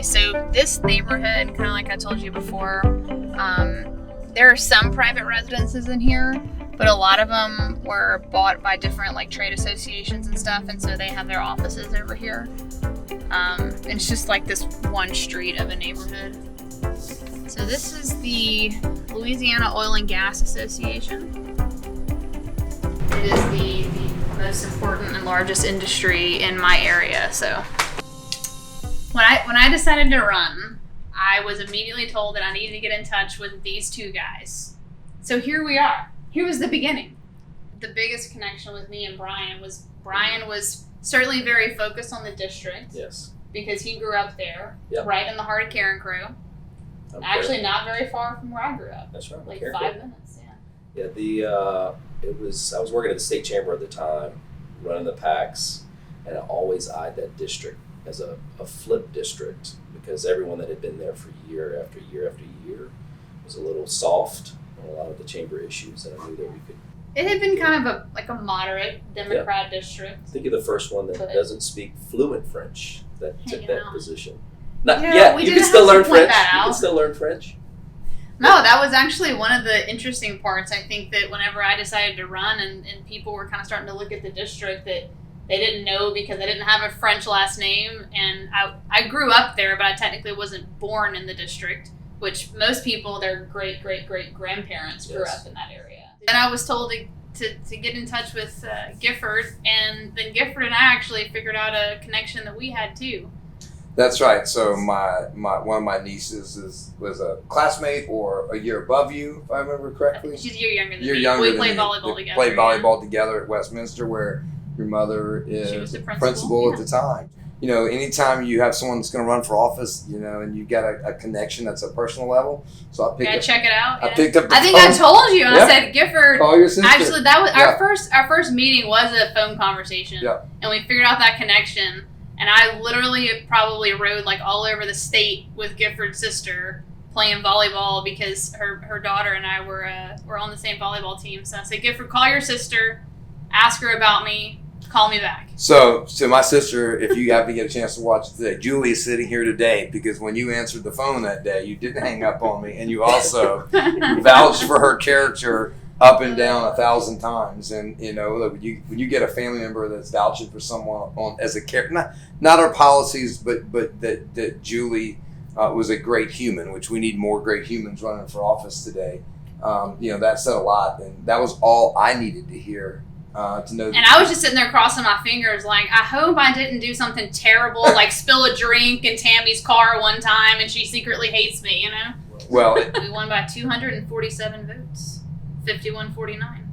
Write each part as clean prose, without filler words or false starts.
Okay, so this neighborhood, kind of like I told you before, there are some private residences in here, but a lot of them were bought by different like trade associations and stuff, and so they have their offices over here. It's just like this one street of a neighborhood. So this is the Louisiana Oil and Gas Association. It is the most important and largest industry in my area. So when I decided to run, I was immediately told that I needed to get in touch with these two guys. So here we are. Here was the beginning. The biggest connection with me and Brian was certainly very focused on the district. Yes. Because he grew up there, Yep. right in the heart of Karen Crew. Actually, not very far from where I grew up. That's right. Like Karen 5 Crew. minutes, yeah. Yeah, I was working at the state chamber at the time, running the PACs, and I always eyed that district as a flip district because everyone that had been there for year after year after year was a little soft on a lot of the chamber issues, and I knew that we could. It had been kind of a moderate Democrat district. Think of the first one that doesn't speak fluent French that took that position. You can still learn French. You can still learn French. No, that was actually one of the interesting parts. I think that whenever I decided to run and people were kind of starting to look at the district that they didn't know because I didn't have a French last name, and I grew up there, but I technically wasn't born in the district, which most people, their great-great-great-grandparents grew up in that area. And I was told to get in touch with Gifford, and then Gifford and I actually figured out a connection that we had too. That's right. So my one of my nieces was a classmate or a year above you, if I remember correctly. She's a year younger than me. We played volleyball together. Played volleyball together at Westminster, where your mother is the principal at the time. You know, anytime you have someone that's going to run for office, you know, and you got a connection that's a personal level. So I picked up. Check it out. I picked up the I think phone. I told you. I said, Gifford. Call your sister. Actually, that was our first meeting was a phone conversation. Yeah. And we figured out that connection. And I literally probably rode like all over the state with Gifford's sister playing volleyball because her daughter and I were on the same volleyball team. So I said, Gifford, call your sister, ask her about me, call me back. So my sister, if you happen to get a chance to watch today, Julie is sitting here today because when you answered the phone that day, you didn't hang up on me, and you also vouched for her character up and down 1,000 times. And you know, look, when you get a family member that's vouching for someone as a character, not our policies, but that Julie was a great human, which we need more great humans running for office today. You know, that said a lot, and that was all I needed to hear. To know. And I was just sitting there crossing my fingers like, I hope I didn't do something terrible, like spill a drink in Tammy's car one time and she secretly hates me, you know? Well, we won by 247 votes, 51-49.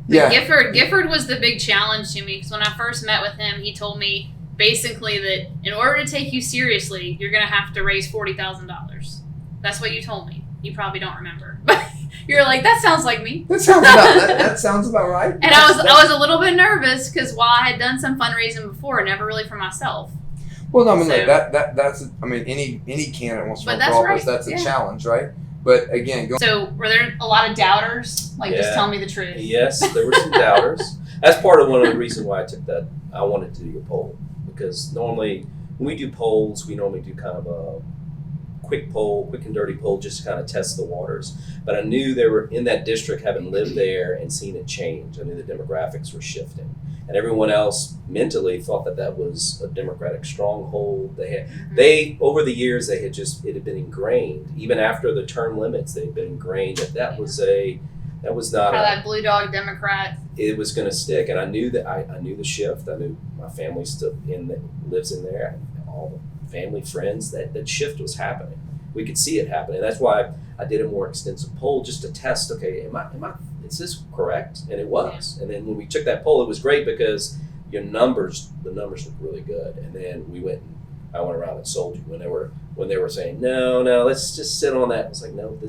Yeah. Gifford was the big challenge to me because when I first met with him, he told me basically that in order to take you seriously, you're going to have to raise $40,000. That's what you told me. You probably don't remember. You're like, that sounds like me. That sounds about right. And I was a little bit nervous because while I had done some fundraising before, never really for myself. Well, no, I mean, that's any candidate wants to run for office. Right. That's a challenge, right? But again, so were there a lot of doubters? Just tell me the truth. Yes, there were some doubters. That's part of one of the reasons why I took that. I wanted to do a poll because normally when we do polls, we normally do kind of a quick and dirty poll just to kind of test the waters. But I knew they were in that district, having lived there and seen it change. I knew the demographics were shifting. And everyone else mentally thought that was a Democratic stronghold. They over the years, it had been ingrained. Even after the term limits, they'd been ingrained that was not that blue dog Democrat. It was going to stick. And I knew that I knew the shift. I knew my family lives in there. All the family, friends, that shift was happening. We could see it happening. That's why I did a more extensive poll just to test, okay, is this correct? And it was. Yeah. And then when we took that poll, it was great because the numbers looked really good. And then I went around and sold you when they were saying, no, let's just sit on that. It's like, no,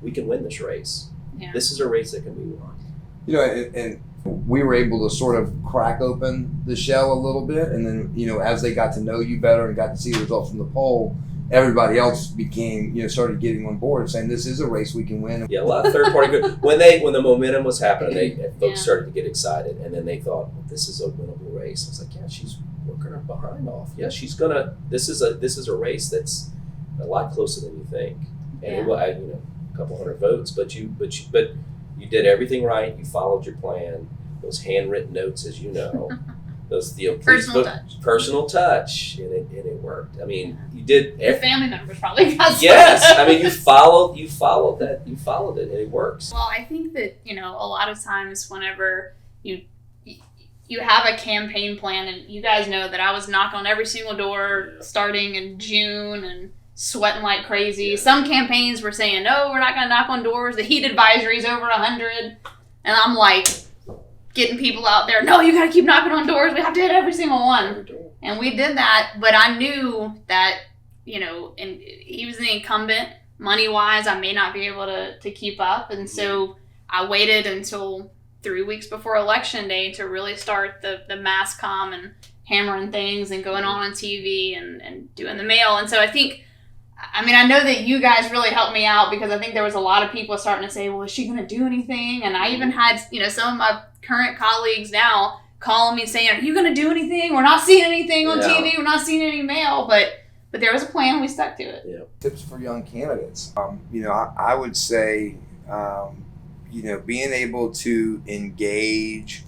we can win this race. Yeah. This is a race that can be won. You know, and we were able to sort of crack open the shell a little bit, and then, you know, as they got to know you better and got to see the results from the poll, everybody else started getting on board and saying this is a race we can win. Yeah, a lot of third party groups. When the momentum was happening, folks started to get excited, and then they thought, well, this is a winnable race. I was like, yeah, working her behind off. Yeah, she's gonna. This is a race that's a lot closer than you think, and it will, a couple hundred votes. But you did everything right. You followed your plan. Those handwritten notes, as you know, those personal touch, and it worked. I mean, you did. Your family members probably got yes. I mean, you followed it, and it works. Well, I think that a lot of times whenever you have a campaign plan, and you guys know that I was knocking on every single door starting in June and sweating like crazy. Yeah. Some campaigns were saying, no, we're not going to knock on doors. The heat advisory is over 100. And I'm like getting people out there, no, you got to keep knocking on doors. We have to hit every single one. And we did that. But I knew that, and he was the incumbent. Money-wise, I may not be able to keep up. And so I waited until 3 weeks before election day to really start the mass comm and hammering things and going on TV and doing the mail. And so I know that you guys really helped me out, because I think there was a lot of people starting to say, well, is she going to do anything? And I even had, some of my current colleagues now calling me saying, are you going to do anything? We're not seeing anything on TV. We're not seeing any mail. But there was a plan. We stuck to it. Yeah. Tips for young candidates. I would say, being able to engage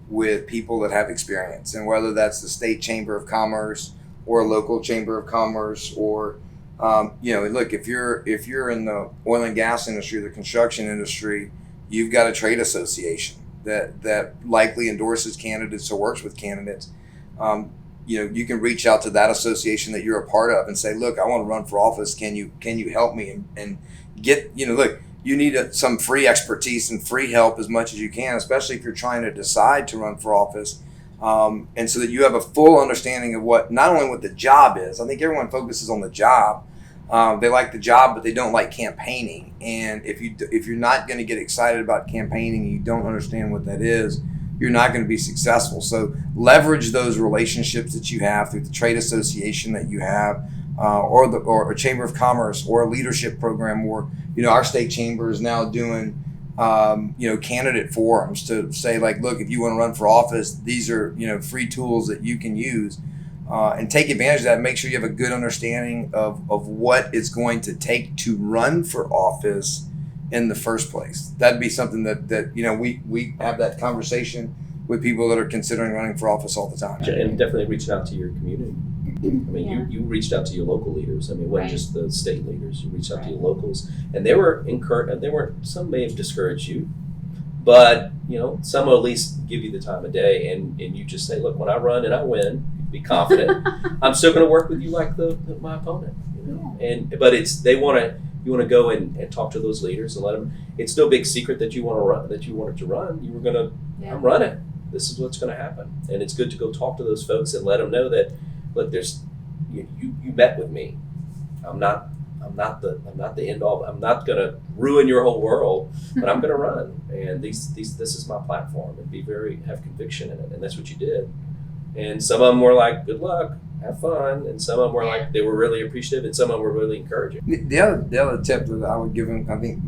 with people that have experience, and whether that's the state chamber of commerce or a local chamber of commerce, or look, if you're in the oil and gas industry, the construction industry, you've got a trade association that likely endorses candidates or works with candidates. You can reach out to that association that you're a part of and say, look, I want to run for office. Can you help me and get, look, you need some free expertise and free help as much as you can, especially if you're trying to decide to run for office. And so that you have a full understanding of not only what the job is. I think everyone focuses on the job. They like the job, but they don't like campaigning. And if you're not going to get excited about campaigning and you don't understand what that is, you're not going to be successful. So leverage those relationships that you have through the trade association that you have, or a chamber of commerce, or a leadership program, or our state chamber is now doing candidate forums to say, like, look, if you want to run for office, these are free tools that you can use, and take advantage of that. Make sure you have a good understanding of what it's going to take to run for office in the first place. That'd be something that we have that conversation with people that are considering running for office all the time. And definitely reaching out to your community. I mean, you reached out to your local leaders. I mean, it wasn't just the state leaders. You reached out to your locals, and they were some may have discouraged you, but some will at least give you the time of day, and you just say, look, when I run and I win, be confident. I'm still going to work with you like my opponent. But you want to go and talk to those leaders and let them. It's no big secret that you want to run. That you wanted to run. You were going to. Yeah. I'm running. This is what's going to happen, and it's good to go talk to those folks and let them know that. Look, you met with me. I'm not the end all. I'm not going to ruin your whole world, but I'm going to run. And this is my platform, and have conviction in it. And that's what you did. And some of them were like, good luck, have fun. And some of them were like, they were really appreciative, and some of them were really encouraging. The other tip that I would give them, I think,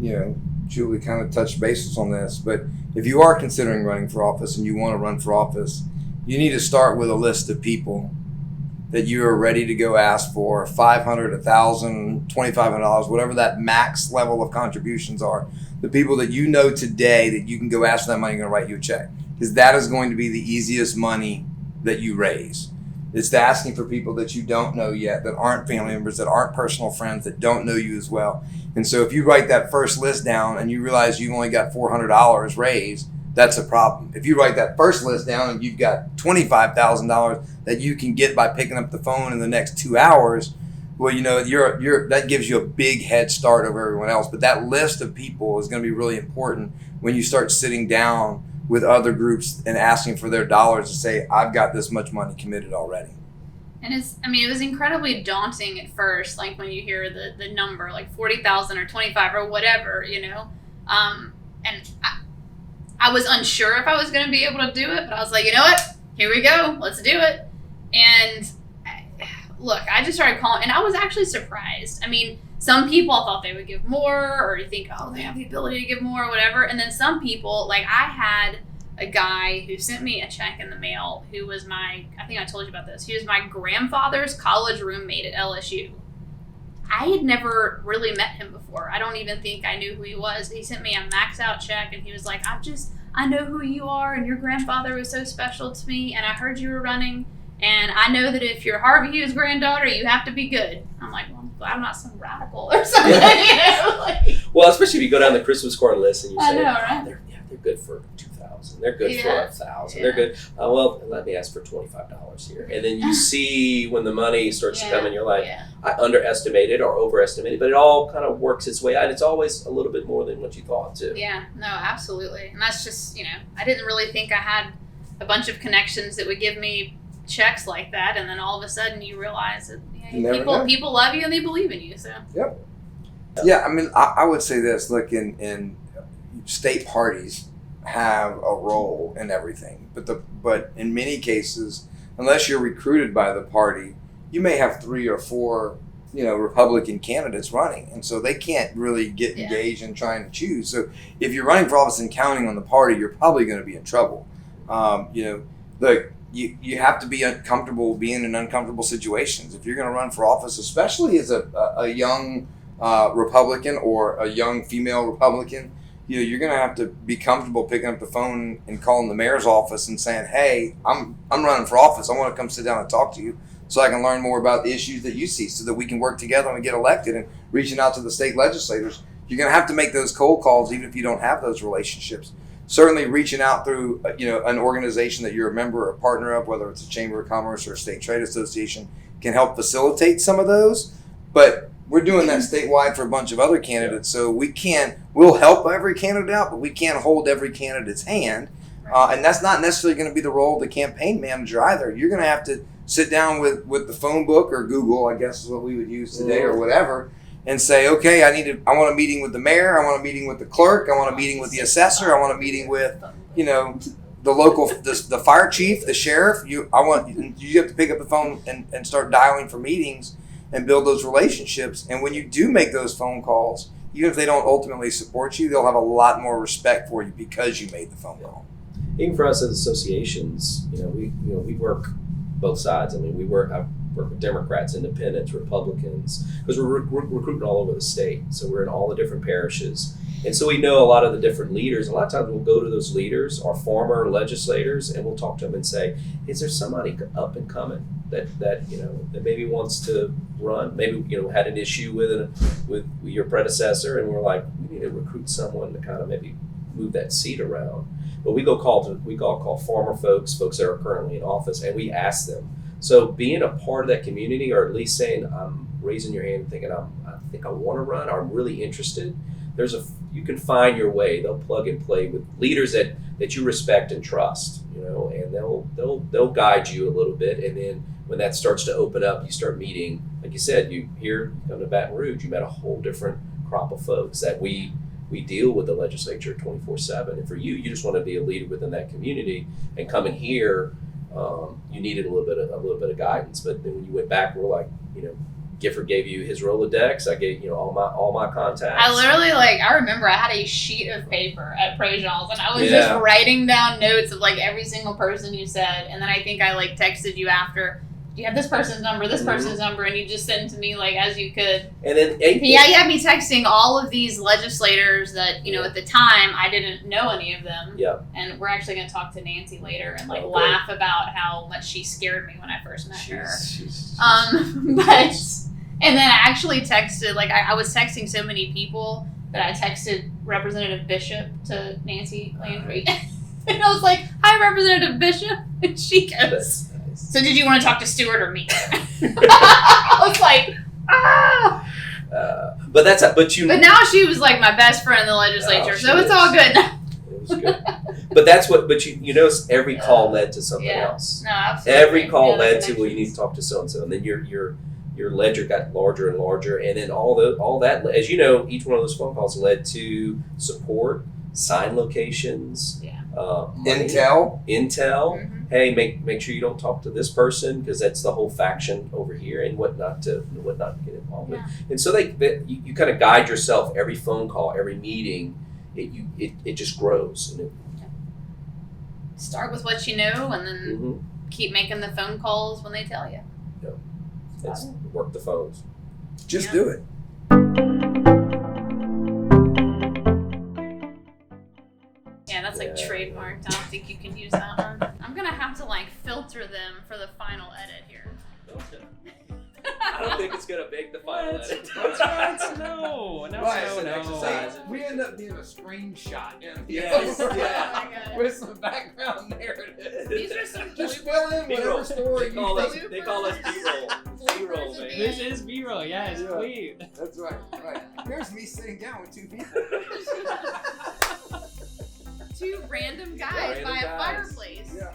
Julie kind of touched bases on this, but if you are considering running for office and you want to run for office, you need to start with a list of people that you are ready to go ask for $500, $1,000, $2,500, whatever that max level of contributions are. The people that you know today that you can go ask for that money are going to write you a check, because that is going to be the easiest money that you raise. It's the asking for people that you don't know yet, that aren't family members, that aren't personal friends, that don't know you as well. And so if you write that first list down and you realize you've only got $400 raised, that's a problem. If you write that first list down and you've got $25,000 that you can get by picking up the phone in the next 2 hours, well, that gives you a big head start over everyone else. But that list of people is going to be really important when you start sitting down with other groups and asking for their dollars to say, I've got this much money committed already. And it was incredibly daunting at first, like when you hear the number, like 40,000 or 25 or whatever, and I was unsure if I was going to be able to do it, but I was like, you know what? Here we go. Let's do it. And look, I just started calling, and I was actually surprised. I mean, some people thought they would give more, or you think, oh, they have the ability to give more or whatever. And then some people, like I had a guy who sent me a check in the mail who was I think I told you about this. He was my grandfather's college roommate at LSU. I had never really met him before. I don't even think I knew who he was. He sent me a max out check and he was like, I know who you are and your grandfather was so special to me and I heard you were running and I know that if you're Harvey Hughes' granddaughter, you have to be good. I'm like, well, I'm not some radical or something. Well, especially if you go down the Christmas card list and you say, I know, right? they're good for $2,000. They're good for $1,000. Yeah. They're good. Well, let me ask for $25 here. And then you see when the money starts to come in, you're like, I underestimated or overestimated, but it all kind of works its way out. It's always a little bit more than what you thought, too. Yeah, no, absolutely. And that's just, I didn't really think I had a bunch of connections that would give me checks like that. And then all of a sudden you realize that people love you and they believe in you. So. Yep. Yeah, I mean, I would say this. Look, in state parties have a role in everything, but in many cases, unless you're recruited by the party, you may have 3 or 4, Republican candidates running, and so they can't really get engaged in trying to choose. So if you're running for office and counting on the party, you're probably going to be in trouble. Look, you have to be comfortable being in uncomfortable situations if you're going to run for office, especially as a young Republican or a young female Republican. You're going to have to be comfortable picking up the phone and calling the mayor's office and saying, hey, I'm running for office. I want to come sit down and talk to you so I can learn more about the issues that you see so that we can work together and get elected, and reaching out to the state legislators. You're going to have to make those cold calls even if you don't have those relationships. Certainly reaching out through an organization that you're a member or a partner of, whether it's a Chamber of Commerce or a state trade association, can help facilitate some of those. But we're doing that statewide for a bunch of other candidates, so we'll help every candidate out, but we can't hold every candidate's hand. And that's not necessarily going to be the role of the campaign manager either. You're going to have to sit down with the phone book or Google, I guess is what we would use today, or whatever, and say, okay, I want a meeting with the mayor, I want a meeting with the clerk, I want a meeting with the assessor, I want a meeting with, the local, the fire chief, the sheriff. You have to pick up the phone and start dialing for meetings and build those relationships. And when you do make those phone calls, even if they don't ultimately support you, they'll have a lot more respect for you because you made the phone call. Even for us as associations, we work both sides. I mean, I work with Democrats, Independents, Republicans, because we're recruiting all over the state. So we're in all the different parishes. And so we know a lot of the different leaders. A lot of times we'll go to those leaders, our former legislators, and we'll talk to them and say, is there somebody up and coming that maybe wants to run, maybe had an issue with your predecessor, and we're like, we need to recruit someone to kind of maybe move that seat around. But we call former folks that are currently in office, and we ask them. So being a part of that community, or at least saying, I'm raising your hand thinking I think I want to run, or I'm really interested. You can find your way. They'll plug and play with leaders that you respect and trust, and they'll guide you a little bit. And then when that starts to open up, you start meeting, like you said, you come to Baton Rouge, you met a whole different crop of folks that we deal with the legislature 24/7. And for you just want to be a leader within that community, and coming here, you needed a little bit of guidance. But then when you went back, we're like, Gifford gave you his Rolodex. I gave all my contacts. I literally I remember I had a sheet of paper at Praisals, and I was just writing down notes of every single person you said, and then I think I texted you after. You have this person's number, person's number, and you just sent to me as you could. And then you had me texting all of these legislators that at the time I didn't know any of them. Yeah. And we're actually going to talk to Nancy later and laugh about how much she scared me when I first met her. And then I actually texted I was texting so many people that I texted Representative Bishop to Nancy Landry, and I was like, "Hi, Representative Bishop," and she goes. So did you want to talk to Stewart or me? I was like, ah. But now she was my best friend in the legislature, so it's all good. It was good. But you notice every call led to something else. No, absolutely. Every call led to, you need to talk to so and so, and then your ledger got larger and larger, and then all that, as you know, each one of those phone calls led to support, sign locations, money, intel. Mm-hmm. Hey, make sure you don't talk to this person because that's the whole faction over here, and what not to get involved with. And so you kind of guide yourself. Every phone call, every meeting, it just grows. start with what you know, and then Mm-hmm. keep making the phone calls when they tell you. It's work the phones. Just Yeah. do it. Yeah, that's like Yeah. trademarked. I don't think you can use that one. I'm gonna have to like filter them for the final edit here. I don't think it's gonna make the final edit. Right, it's an exercise. We end up being a screenshot in the Yes, over yeah. Oh my God. with some background narrative. These are some Just fill in B-roll. whatever story They you call us, think. they call us B-roll. B-roll, man. This is B-roll, yeah, Yeah. sweet. That's right. Here's me sitting down with two people. Two random guys Random by a guys. fireplace. Yeah.